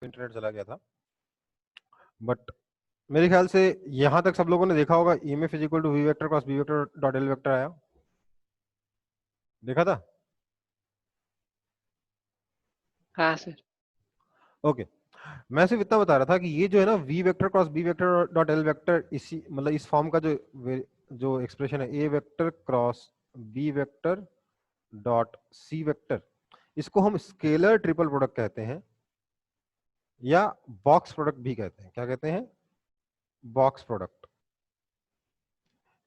Internet चला गया था। बट मेरे ख्याल से यहां तक सब लोगों ने देखा होगा, EMF is equal to v vector cross B vector dot L vector आया, देखा था? हाँ सर। ओके, मैं सिर्फ इतना बता रहा था कि ये जो है ना V vector cross B vector dot L vector, इसी मतलब इस फॉर्म का जो एक्सप्रेशन है A vector cross B vector dot C vector, इसको हम स्केलर ट्रिपल प्रोडक्ट कहते हैं या बॉक्स प्रोडक्ट भी कहते हैं। क्या कहते हैं? Box product.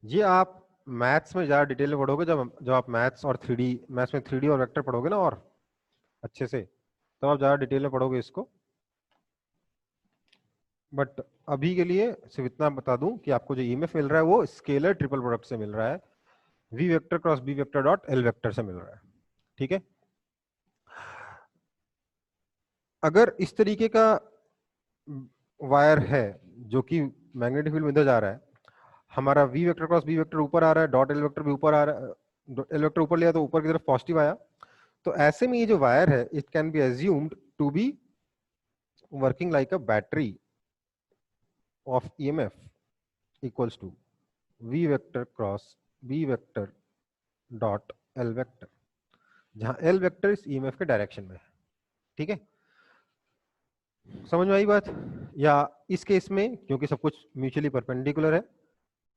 ये आप मैथ्स में ज़्यादा डिटेल में पढ़ोगे, जब आप मैथ्स और थ्री डी, मैथ्स में थ्री डी और वेक्टर पढ़ोगे ना और अच्छे से, तब आप ज़्यादा डिटेल में पढ़ोगे इसको। बट अभी के लिए सिर्फ इतना बता दूं कि आपको जो ईएमएफ मिल रहा है वो स्केलर ट्रिपल प्रोडक्ट से मिल रहा है, v vector cross B vector dot L vector से मिल रहा है। ठीक है, अगर इस तरीके का वायर है जो कि मैग्नेटिक फील्ड में इधर जा रहा है, हमारा v vector cross B vector ऊपर आ रहा है, डॉट एल वेक्टर भी ऊपर आ रहा है, एल वेक्टर ऊपर लिया तो ऊपर की तरफ पॉजिटिव आया, तो ऐसे में ये जो वायर है it can be assumed to be working like a battery of EMF equals to v vector cross B vector dot L vector, जहां एल वेक्टर इस ईएमएफ के डायरेक्शन में है। ठीक है, समझ में आई बात? या इस केस में क्योंकि सब कुछ म्यूचुअली परपेंडिकुलर है,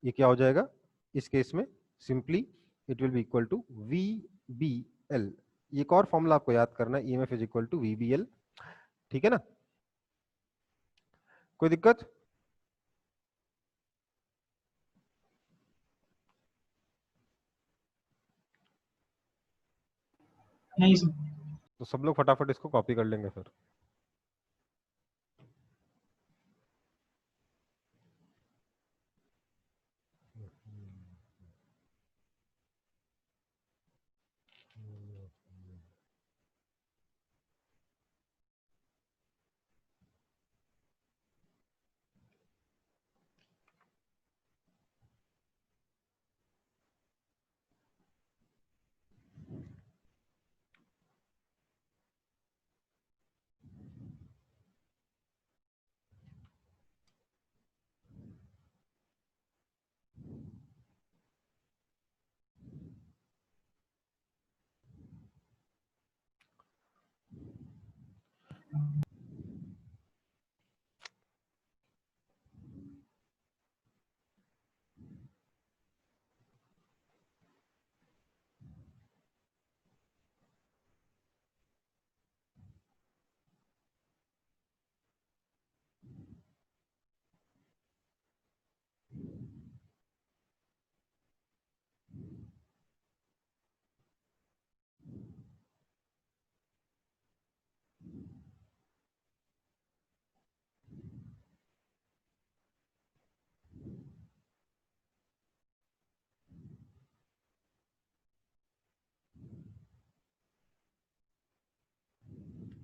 ये क्या हो जाएगा इस केस में? Simply it will be equal to v B l. एक और फॉर्मूला आपको याद करना है, EMF is equal to v B l. ठीक है ना, कोई दिक्कत? नहीं सर। तो सब लोग फटाफट इसको कॉपी कर लेंगे फिर।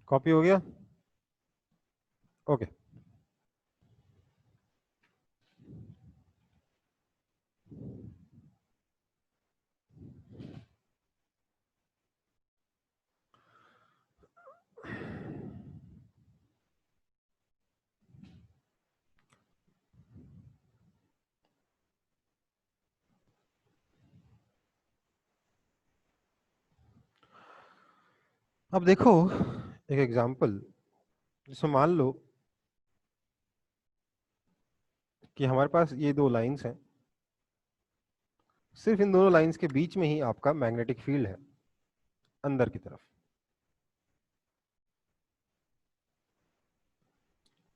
कॉपी हो गया? ओके, अब देखो एक एग्जांपल, जिसमें मान लो कि हमारे पास ये दो लाइंस हैं, सिर्फ इन दोनों लाइंस के बीच में ही आपका मैग्नेटिक फील्ड है अंदर की तरफ,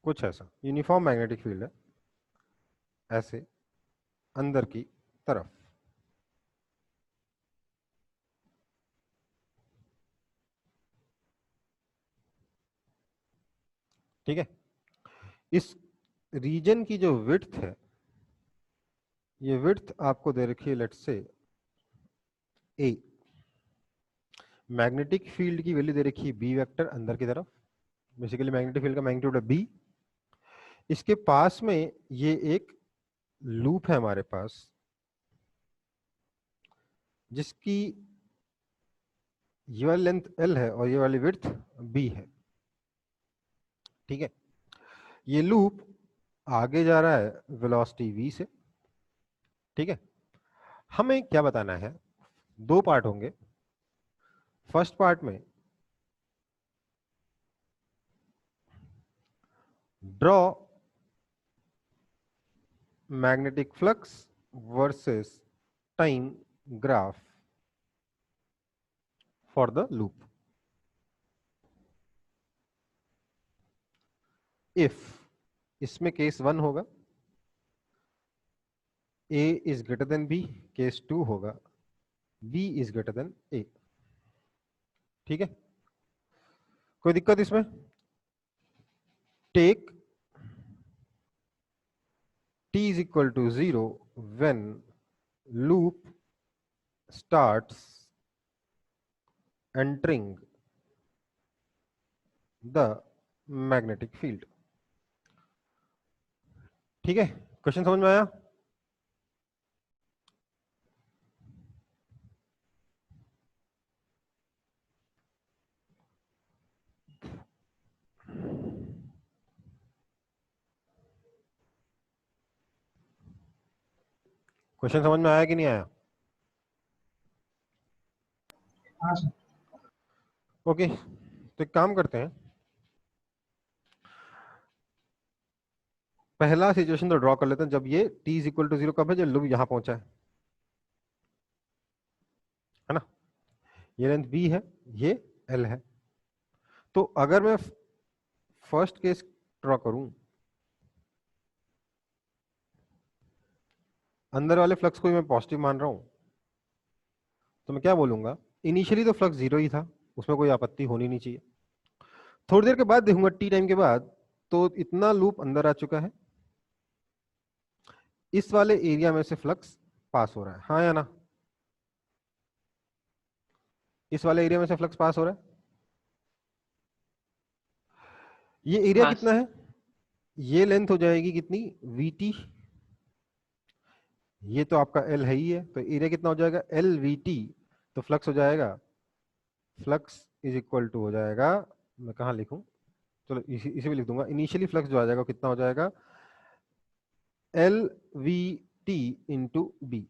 कुछ ऐसा यूनिफॉर्म मैग्नेटिक फील्ड है ऐसे अंदर की तरफ। ठीक है, इस रीजन की जो विड्थ है, ये विड्थ आपको दे रखी है let's say A, magnetic field की वैल्यू दे रखी है बी वेक्टर अंदर की तरफ, बेसिकली मैग्नेटिक फील्ड का मैग्नीट्यूड है बी। इसके पास में ये एक लूप है हमारे पास जिसकी ये वाली लेंथ एल है और ये वाली विड्थ बी है। ठीक है, ये लूप आगे जा रहा है वेलोसिटी v से। ठीक है, हमें क्या बताना है, दो पार्ट होंगे। फर्स्ट पार्ट में draw magnetic flux versus time graph for the loop. If, इसमें केस 1 होगा a is greater than b, case 2 होगा b is greater than a। ठीक है, कोई दिक्कत इसमें? Take t is equal to 0 when loop starts entering the magnetic field। ठीक है, क्वेश्चन समझ में आया? क्वेश्चन समझ में आया कि नहीं आया? हाँ सर। ओके, तो एक काम करते हैं, पहला सिचुएशन तो ड्रॉ कर लेते हैं जब ये t इज इक्वल टू 0 कब है, जब लूप यहां पहुंचा है ना। ये लेंथ b है, ये l है। तो अगर मैं फर्स्ट केस ड्रॉ करूं, अंदर वाले फ्लक्स को मैं पॉजिटिव मान रहा हूं, तो मैं क्या बोलूंगा, इनिशियली तो फ्लक्स 0 ही था, उसमें कोई आपत्ति होनी नहीं चाहिए। थोड़ी देर के बाद देखूंगा t टाइम के बाद, तो इतना लूप अंदर आ चुका है, इस वाले एरिया में से फ्लक्स पास हो रहा है, हाँ या ना? इस वाले एरिया में से फ्लक्स पास हो रहा है। ये एरिया कितना है? ये लेंथ हो जाएगी कितनी, vt। ये तो आपका l है ही है, तो एरिया कितना हो जाएगा, l vt। तो फ्लक्स हो जाएगा, फ्लक्स इज इक्वल टू हो जाएगा, मैं कहाँ लिखूं, चलो इसी में लिख दूंगा, इनिशियली फ्लक्स जो आ जाएगा कितना हो जाएगा, L V T into B.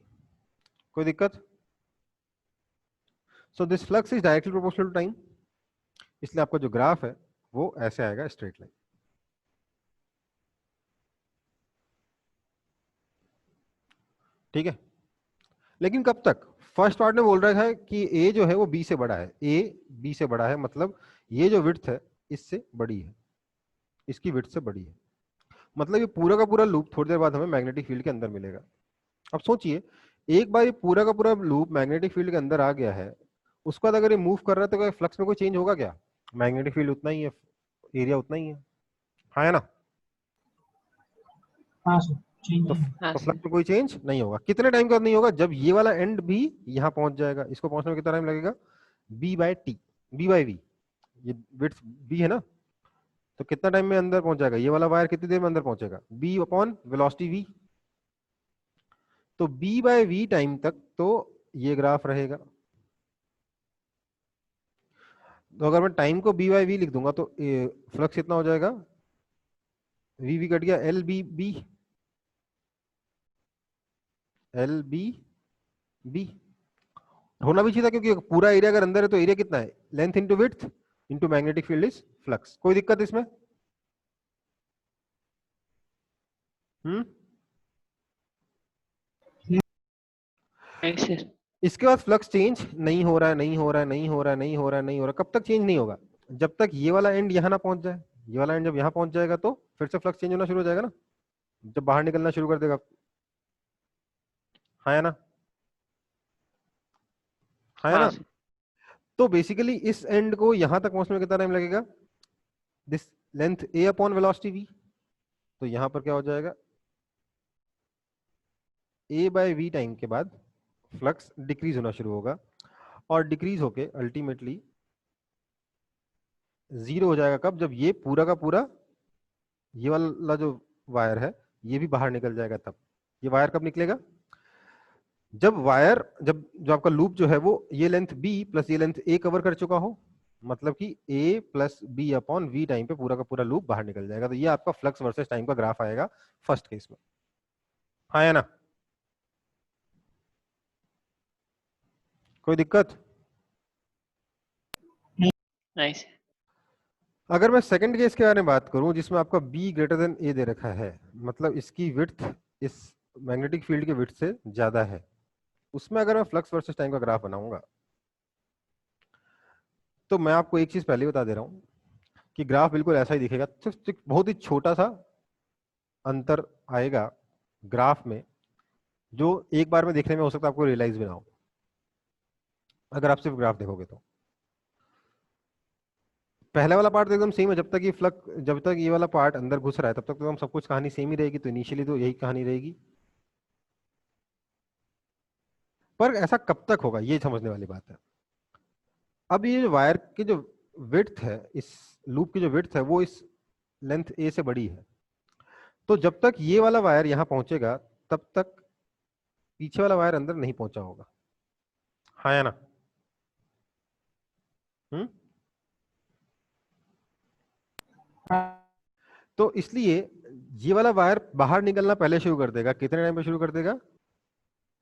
कोई दिक्कत? So this flux is directly proportional to time, इसलिए आपका जो ग्राफ है वो ऐसे आएगा, स्ट्रेट लाइन। ठीक है, लेकिन कब तक? फर्स्ट पार्ट में बोल रहा है कि ए जो है वो बी से बड़ा है, ए बी से बड़ा है, मतलब ये जो विड्थ है इससे बड़ी है, इसकी विड्थ से बड़ी है, मतलब ये पूरा का पूरा लूप थोड़ी देर बाद हमें मैग्नेटिक फील्ड के अंदर मिलेगा। अब सोचिए, एक बार ये पूरा का पूरा लूप मैग्नेटिक फील्ड के अंदर आ गया है, उसके बाद अगर ये मूव कर रहा है तो क्या फ्लक्स में कोई चेंज होगा क्या? मैग्नेटिक फील्ड उतना ही है, एरिया उतना ही है, हाँ है ना? हाँ सर, चेंज तो नहीं होगा। तो फ्लक्स में कोई चेंज नहीं होगा। कितने टाइम का नहीं होगा? जब ये वाला एंड भी यहाँ पहुंच जाएगा, इसको पहुंचने में कितना टाइम लगेगा, B by T, B by V, ये विड्थ बी है ना, तो कितना टाइम में अंदर पहुंच जाएगा, ये वाला वायर कितनी देर में अंदर पहुंचेगा, बी अपॉन वेलोसिटी वी। तो बी बाय वी टाइम तक तो ये ग्राफ रहेगा। तो अगर मैं टाइम को बी बाय वी लिख दूंगा तो फ्लक्स कितना हो जाएगा, वी वी कट गया, L B B, L B B होना भी चाहिए था, क्योंकि पूरा एरिया अगर अंदर है तो एरिया कितना है, length into width into magnetic field is flux. कोई दिक्कत इसमें? इसके बाद फ्लक्स चेंज नहीं हो रहा है, नहीं हो रहा है, नहीं हो रहा है, नहीं हो रहा है, नहीं हो रहा है। कब तक चेंज नहीं होगा? जब तक ये वाला एंड यहाँ ना पहुंच जाए। ये वाला एंड जब यहाँ पहुंच जाएगा तो फिर से फ्लक्स चेंज होना शुरू हो जाएगा ना, जब बाहर निकलना शुरू कर देगा, हाँ या ना? हाँ या ना? तो बेसिकली इस एंड को यहां तक पहुंचने में कितना टाइम लगेगा, this length A upon velocity V. तो यहां पर क्या हो जाएगा, ए बाय वी टाइम के बाद फ्लक्स डिक्रीज होना शुरू होगा, और डिक्रीज होके अल्टीमेटली जीरो हो जाएगा। कब? जब ये पूरा का पूरा ये वाला जो वायर है ये भी बाहर निकल जाएगा। तब ये वायर कब निकलेगा, जब वायर, जब जो आपका लूप जो है वो ये लेंथ बी प्लस ये लेंथ ए कवर कर चुका हो, मतलब कि a plus B upon V time पे पूरा का पूरा लूप बाहर निकल जाएगा। तो ये आपका फ्लक्स वर्सेस टाइम का ग्राफ आएगा फर्स्ट केस में। हाँ या ना, कोई दिक्कत? नाइस। अगर मैं सेकंड केस के बारे में बात करूं जिसमें आपका b ग्रेटर देन a दे रखा है, मतलब इसकी विड्थ इस मैग्नेटिक फील्ड के विड्थ से ज्यादा है, उसमें अगर मैं फ्लक्स वर्सेस टाइम का ग्राफ बनाऊंगा तो मैं आपको एक चीज पहले ही बता दे रहा हूं कि ग्राफ बिल्कुल ऐसा ही दिखेगा। सिर्फ एक बहुत ही छोटा सा अंतर आएगा ग्राफ में, जो एक बार में देखने में हो सकता है आपको रियलाइज भी ना हो अगर आप सिर्फ ग्राफ देखोगे तो। पहला वाला पार्ट तो एकदम सेम है, जब तक ये वाला पार्ट अंदर घुस रहा है तब तक तो हम सब कुछ कहानी सेम ही रहेगी, तो इनिशियली तो यही कहानी रहेगी। पर ऐसा कब तक होगा ये समझने वाली बात है। अब ये वायर की जो विड्थ है, इस लूप की जो विड्थ है वो इस लेंथ ए से बड़ी है, तो जब तक ये वाला वायर यहां पहुंचेगा तब तक पीछे वाला वायर अंदर नहीं पहुंचा होगा। हाँ या ना? हम्म। तो इसलिए ये वाला वायर बाहर निकलना पहले शुरू कर देगा। कितने टाइम पे शुरू कर देगा?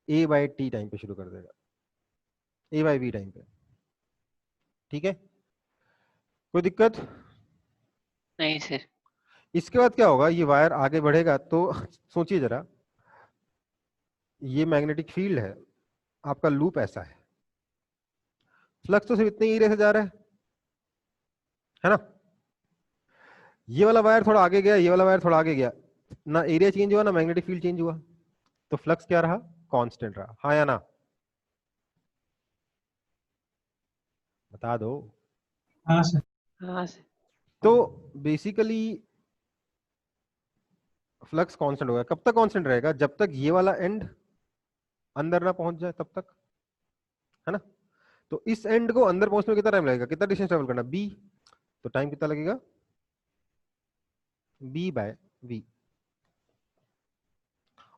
a बाई टी टाइम पे शुरू कर देगा, a बाई वी टाइम पे। ठीक है, कोई दिक्कत? नहीं सर। इसके बाद क्या होगा, ये वायर आगे बढ़ेगा तो सोचिए जरा, ये मैग्नेटिक फील्ड है, आपका लूप ऐसा है, फ्लक्स तो सिर्फ इतने एरिया से जा रहा है ना? ये वाला वायर थोड़ा आगे गया, ये वाला वायर थोड़ा आगे गया, ना एरिया चेंज हुआ ना मैग्नेटिक फील्ड चेंज हुआ, तो फ्लक्स क्या रहा? कांस्टेंट रहा। हाँ या ना? बता दो। हाँ सर। हाँ सर। तो बेसिकली फ्लक्स कांस्टेंट होगा। कब तक कांस्टेंट रहेगा? जब तक ये वाला एंड अंदर ना पहुंच जाए तब तक, है ना? तो इस एंड को अंदर पहुंचने में कितना टाइम लगेगा? कितना डिस्टेंस ट्रेवल करना? बी, तो टाइम कितना लगेगा? B by V.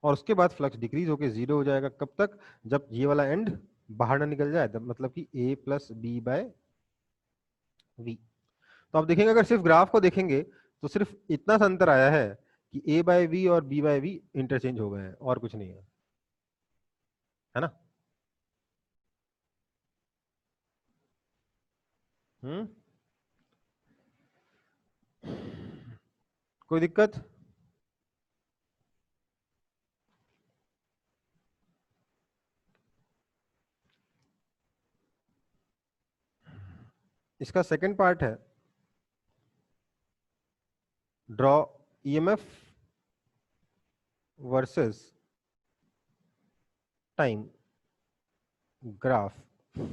और उसके बाद फ्लक्स डिक्रीज होकर जीरो हो जाएगा। कब तक? जब ये वाला एंड बाहर ना निकल जाए, तब मतलब कि a plus B by V. तो आप देखेंगे, अगर सिर्फ ग्राफ को देखेंगे तो सिर्फ इतना सा अंतर आया है कि a बाय वी और b बाय वी इंटरचेंज हो गए हैं, और कुछ नहीं है ना? हम्म। कोई दिक्कत? इसका सेकंड पार्ट है draw EMF versus time graph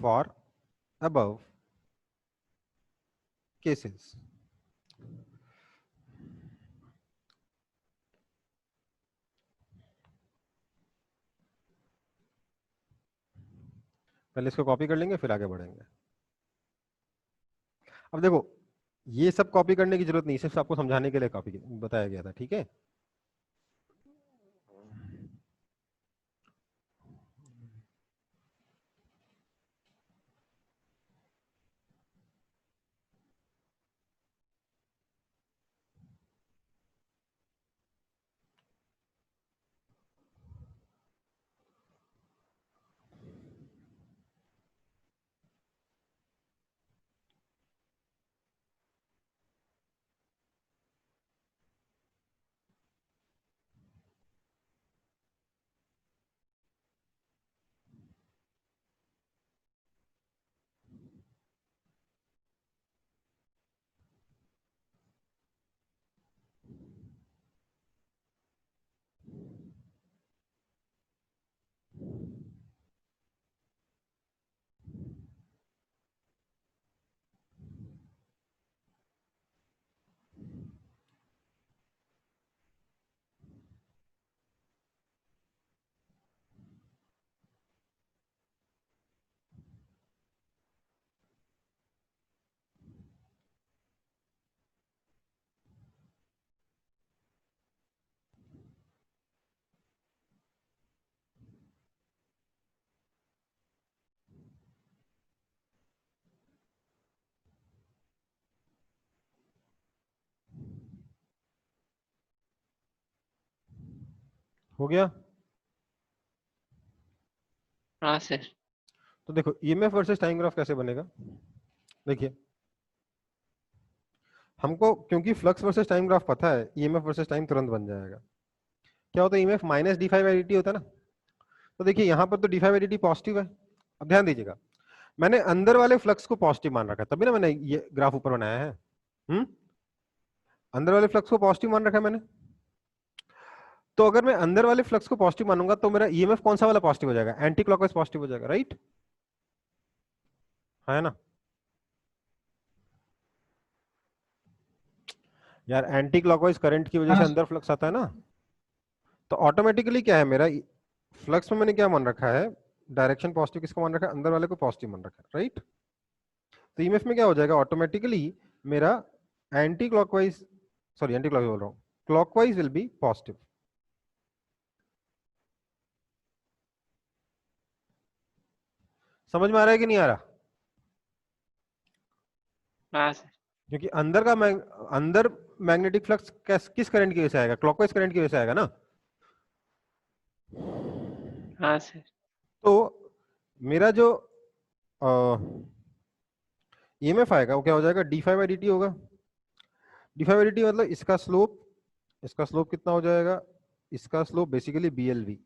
for above cases। पहले इसको कॉपी कर लेंगे फिर आगे बढ़ेंगे। अब देखो, ये सब कॉपी करने की जरूरत नहीं, सिर्फ आपको समझाने के लिए कॉपी बताया गया था, ठीक है? हो गया। हाँ सर। तो देखो ईएमएफ वर्सेस टाइम ग्राफ कैसे बनेगा। देखिए हमको क्योंकि फ्लक्स वर्सेस टाइम ग्राफ पता है, ईएमएफ वर्सेस टाइम तुरंत बन जाएगा। क्या होता है, EMF minus D five I D होता है ना। तो देखिए यहाँ पर तो D five I D positive है। अब ध्यान दीजिएगा, मैंने अंदर वाले फ्लक्स को पॉजिटिव मान रखा है, तभी ना मैंने ये ग्राफ ऊपर बनाया है। अंदर वाले फ्लक्स को पॉजिटिव मान रखा है मैंने। तो अगर मैं अंदर वाले फ्लक्स को पॉजिटिव मानूंगा तो मेरा ईएमएफ कौन सा वाला पॉजिटिव हो जाएगा, एंटी क्लॉकवाइज पॉजिटिव हो जाएगा, राइट है ना। यार एंटी क्लॉकवाइज करंट की वजह से हाँ अंदर फ्लक्स आता है ना, तो ऑटोमेटिकली क्या है मेरा फ्लक्स में मैंने क्या मान रखा है, डायरेक्शन पॉजिटिव किसको मान रखा है, अंदर वाले को पॉजिटिव मान रखा है, राइट। तो ईएमएफ में क्या हो जाएगा ऑटोमेटिकली मेरा anti clockwise, sorry anti clockwise बोल रहा हूं, क्लॉकवाइज विल बी पॉजिटिव। समझ में आ रहा है कि नहीं आ रहा। हाँ सर। क्योंकि अंदर का अंदर मैग्नेटिक फ्लक्स किस करंट की वजह से आएगा, क्लॉकवाइज करंट की वजह से आएगा ना। हाँ सर। तो मेरा जो ईएमएफ आएगा वो क्या हो जाएगा, D phi by D T होगा। D phi by D T मतलब इसका स्लोप कितना हो जाएगा, इसका slope basically B L V.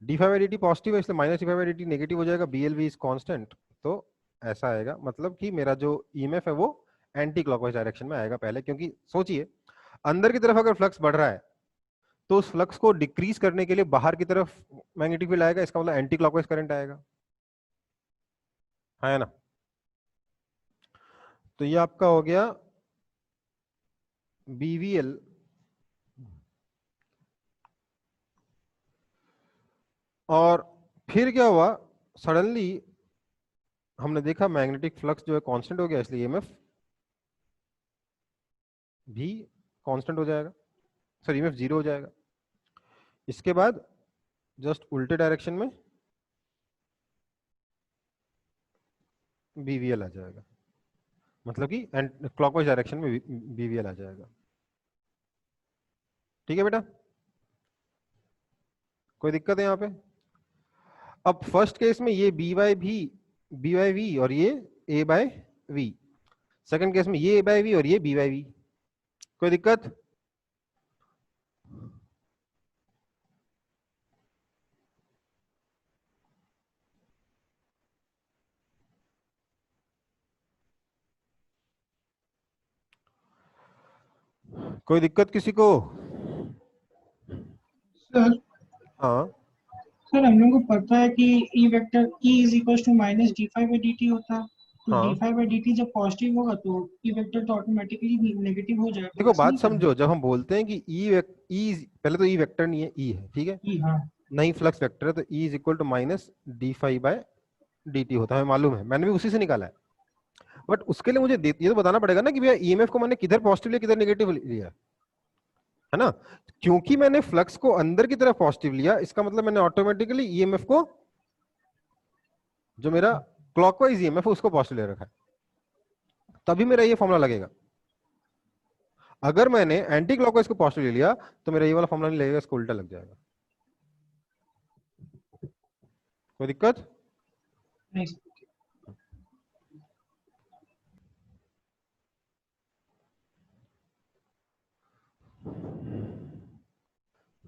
D phi by D T positive है इसलिए minus D phi by D T negative हो जाएगा, B L V is constant. तो ऐसा आएगा, मतलब कि मेरा जो ईएमएफ है वो एंटी क्लॉकवाइज डायरेक्शन में आएगा पहले। क्योंकि सोचिए अंदर की तरफ अगर फ्लक्स बढ़ रहा है तो उस फ्लक्स को डिक्रीज करने के लिए बाहर की तरफ मैग्नेटिक फील्ड आएगा, इसका मतलब एंटी क्लॉकवाइज करंट आएगा, है ना। तो ये आपका हो गया बीवीएल। और फिर क्या हुआ, सडनली हमने देखा मैग्नेटिक फ्लक्स जो है कांस्टेंट हो गया, इसलिए ईएमएफ भी कांस्टेंट हो जाएगा, सॉरी ईएमएफ जीरो हो जाएगा। इसके बाद जस्ट उल्टे डायरेक्शन में बीवीएल आ जाएगा, मतलब कि क्लॉकवाइज डायरेक्शन में बीवीएल आ जाएगा। ठीक है बेटा, कोई दिक्कत है यहाँ पे। अब फर्स्ट केस में ये बी बाई वी और ये ए बाय वी, सेकंड केस में ये ए बाय वी और ये बी बाय वी, कोई दिक्कत। कोई दिक्कत किसी को। सर। हाँ सर हम लोगों को पता है कि E vector E is equal to minus D phi by D T होता है। तो डी हाँ, फाइव बाई डी टी जब पॉजिटिव होगा तो ई वेक्टर तो ऑटोमेटिकली नेगेटिव हो जाएगा, तो देखो वैसे बात नहीं करना। समझो, जब हम बोलते हैं कि ई पहले तो ई वेक्टर नहीं है, ई है, ठीक है, ई हाँ। नहीं फ्लक्स वेक्टर है, तो E is equal to minus D phi by D T होता है, हमें मालूम है, मैंने भी उसी से निकाला है। बट उसके लिए मुझे ये तो बताना पड़ेगा ना कि भैया ईएमएफ को मैंने किधर पॉजिटिव लिया किधर नेगेटिव लिया, है ना। क्योंकि मैंने फ्लक्स को अंदर की तरफ पॉजिटिव लिया, इसका मतलब मैंने ऑटोमेटिकली ईएमएफ को, जो मेरा क्लॉकवाइज ईएमएफ है उसको पॉजिटिव ले रखा है, तभी मेरा ये फॉर्मूला लगेगा। अगर मैंने एंटी क्लॉकवाइज को पॉजिटिव ले लिया तो मेरा ये वाला फॉर्मूला नहीं लगेगा, इसको उल्टा लग जाएगा। कोई दिक्कत। नहीं सर।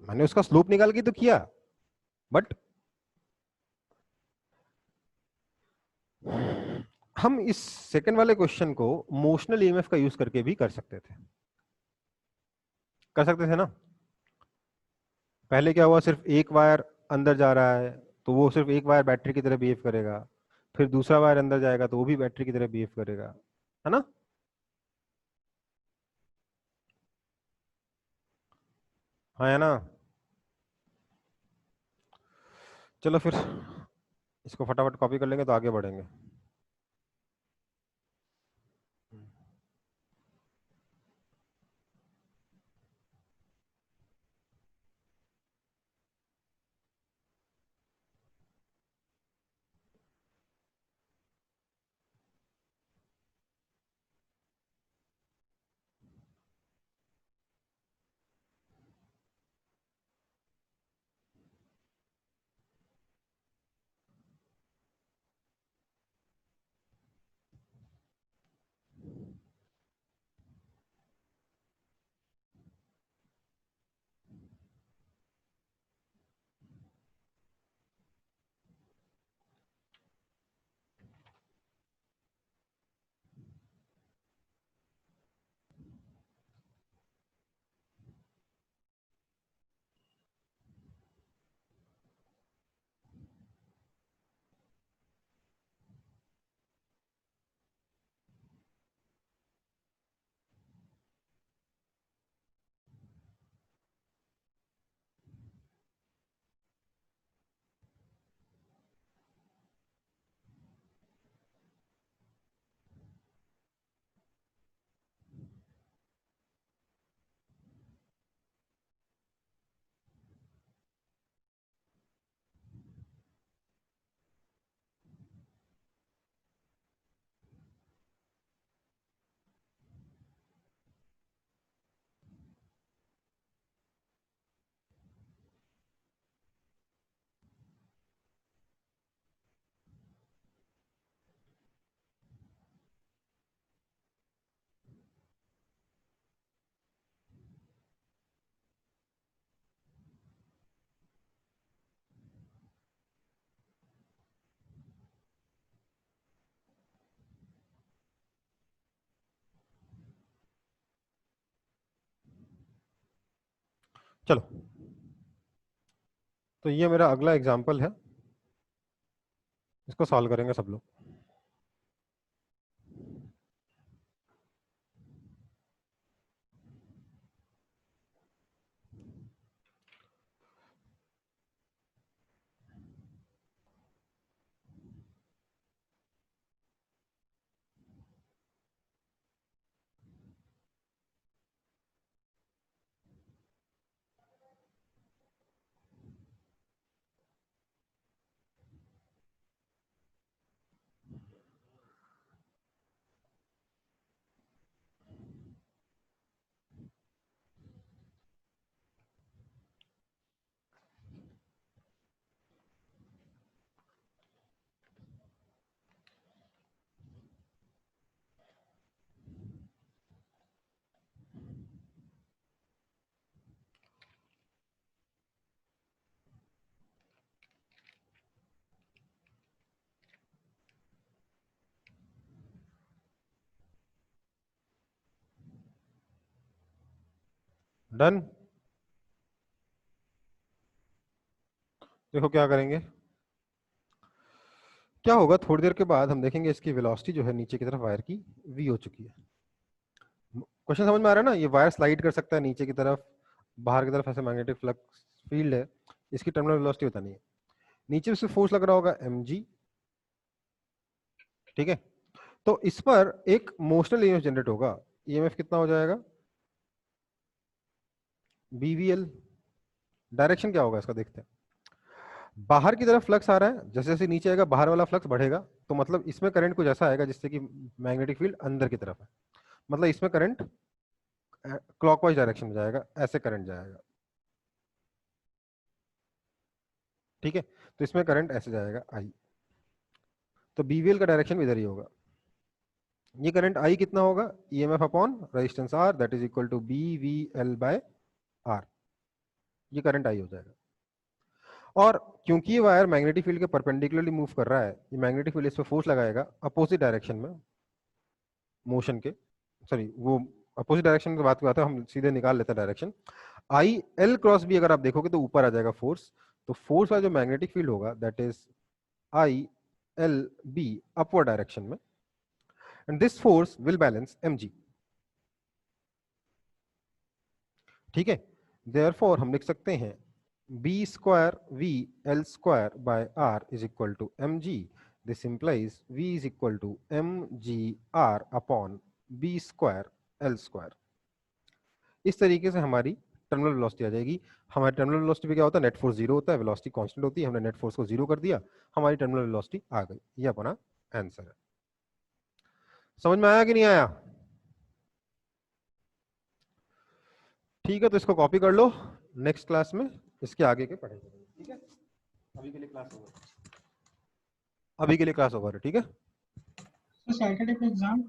मैंने उसका स्लोप निकाल के तो किया, बट हम इस सेकंड वाले क्वेश्चन को मोशनल ईएमएफ का यूज करके भी कर सकते थे, कर सकते थे ना। पहले क्या हुआ, सिर्फ एक वायर अंदर जा रहा है तो वो सिर्फ एक वायर बैटरी की तरह बिहेव करेगा, फिर दूसरा वायर अंदर जाएगा तो वो भी बैटरी की तरह बिहेव करेगा, है ना। हाँ है ना। चलो फिर इसको फटाफट कॉपी कर लेंगे तो आगे बढ़ेंगे। चलो, तो ये मेरा अगला एग्जाम्पल है, इसको सॉल्व करेंगे सब लोग। डन। देखो क्या करेंगे, क्या होगा, थोड़ी देर के बाद हम देखेंगे इसकी वेलोसिटी जो है नीचे की तरफ वायर की v हो चुकी है। क्वेश्चन समझ में आ रहा है ना, ये वायर स्लाइड कर सकता है नीचे की तरफ, बाहर की तरफ, ऐसे मैग्नेटिक फ्लक्स फील्ड है, इसकी टर्मिनल वेलोसिटी बतानी है। नीचे से फोर्स लग रहा होगा mg, ठीक है। तो इस पर एक मोशनल ईएमएफ जनरेट होगा, ईएमएफ कितना हो जाएगा, BVL। डायरेक्शन क्या होगा इसका देखते हैं। बाहर की तरफ फ्लक्स आ रहा है, जैसे जैसे नीचे आएगा बाहर वाला फ्लक्स बढ़ेगा, तो मतलब इसमें करंट कुछ ऐसा आएगा जिससे कि मैग्नेटिक फील्ड अंदर की तरफ है, मतलब इसमें करंट क्लॉकवाइज डायरेक्शन में जाएगा, ऐसे करंट जाएगा, ठीक है। तो इसमें करंट ऐसे जाएगा I, तो BVL का डायरेक्शन इधर ही होगा। ये करंट I कितना होगा, EMF upon resistance R, that is equal to BVL by R। ये करंट I हो जाएगा। और क्योंकि ये वायर मैग्नेटिक फील्ड के परपेंडिकुलरली मूव कर रहा है, ये मैग्नेटिक फील्ड इस पर फोर्स लगाएगा अपोजिट डायरेक्शन में मोशन के, सॉरी वो अपोजिट डायरेक्शन में बात करते हैं, हम सीधे निकाल लेते हैं direction. I L cross B अगर आप देखोगे तो ऊपर आ जाएगा फोर्स, तो फोर्स वाला जो मैग्नेटिक फील्ड होगा that is I L B upward direction में, and this force will balance mg, ठीक है। देयरफॉर हम लिख सकते हैं b square v l square by r is equal to mg। This implies v is equal to mg r upon b square l square. इस तरीके से हमारी टर्मिनल वेलोसिटी आ जाएगी। हमारी टर्मिनल वेलोसिटी पे क्या होता है, नेट फोर्स जीरो होता है, वेलोसिटी कांस्टेंट होती है, हमने नेट फोर्स को जीरो कर दिया, हमारी टर्मिनल वेलोसिटी आ गई। ये अपना आंसर है। समझ में आया कि नहीं आया, ठीक है। तो इसको कॉपी कर लो, नेक्स्ट क्लास में इसके आगे के पढ़ेंगे, ठीक है। अभी के लिए क्लास ओवर, अभी के लिए क्लास ओवर है, ठीक है। सैटरडे का एग्जाम